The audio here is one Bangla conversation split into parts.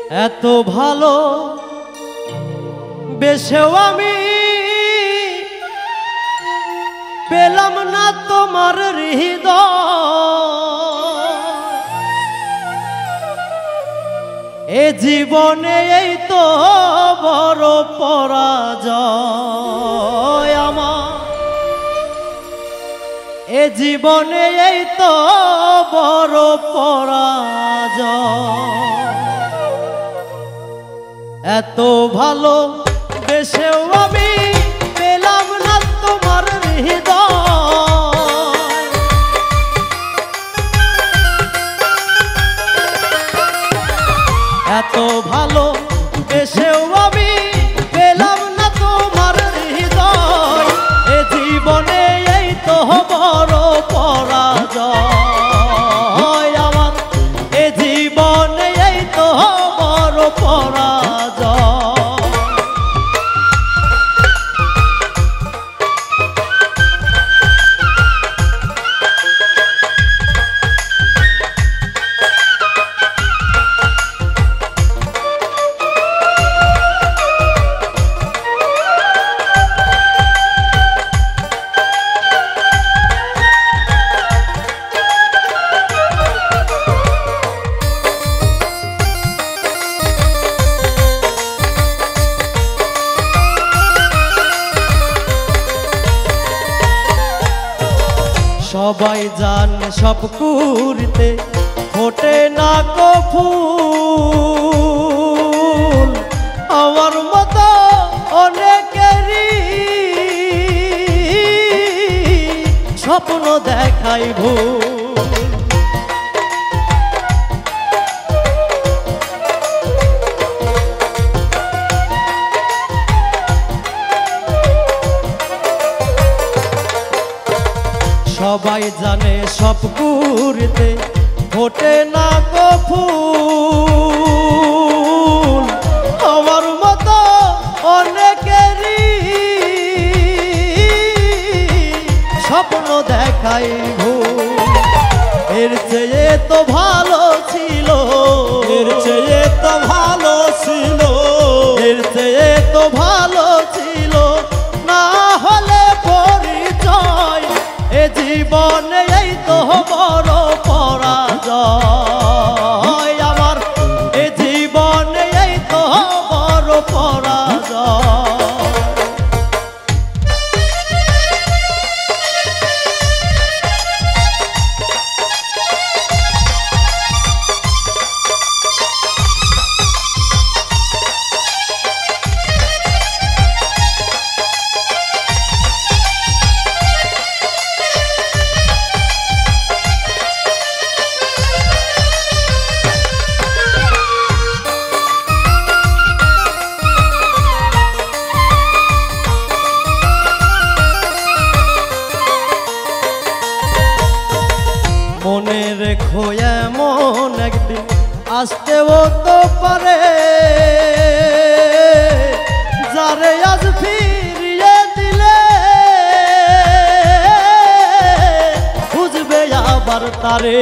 এত ভালো বেশেও আমি পেলাম না তোমার হৃদয়। এ জীবনে এই তো বড় পরাজয় আমার, এ জীবনে এই তো বড় পরাজয়। এত ভালো বেশেও আমি পেলাম না তোমার হৃদয়। এত ভালো বেশেও আমি পেলাম না তোমার হৃদয়। এ জীবনে এই তো বড় পরাজয় আমার, এ জীবনে এই তো বড় পরাজয়। সবাই জানে সব কুড়িতে ফোটে না কো ফুল, আমার মতো অনেকেরই স্বপ্ন দেখাই ভুল। সবাই জানে সব কুড়িতে ফোটে না গো ফুল, আমার মতো অনেকেরই স্বপ্ন দেখাই ভুল। এর চেয়ে তো ভালো ছিল, এর চেয়ে তো ভালো ছিল, এর চেয়ে তো ভালো ছিল না হলে পরিচয়। এ জীবনে এই তো বড় পরাজয় আমার, এ জীবনে এই তো বড় পরাজয়। মনে রেখো এমন একদিন আসতেও তো পারে, যারে আজ ফিরিয়ে দিলে বুঝবে আবার তারে।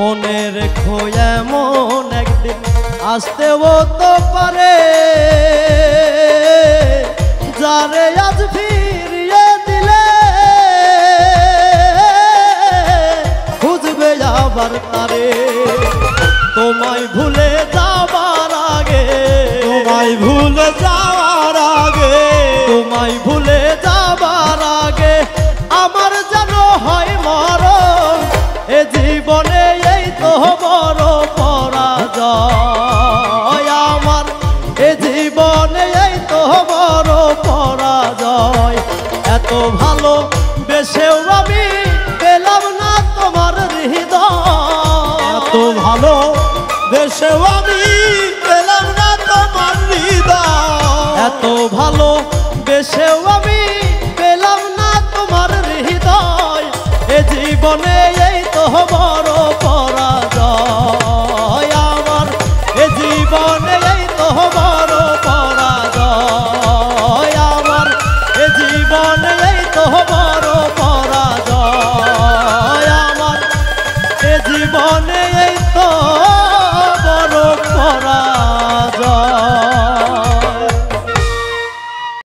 মনে রেখো এমন একদিন আসতেও তো পারে, যারে আজ ফিরিয়ে দিলে বুঝবে আবার তারে। তোমায় ভুলে যাবার আগে, তোমায় ভুলে যাওয়ার আগে, তোমায়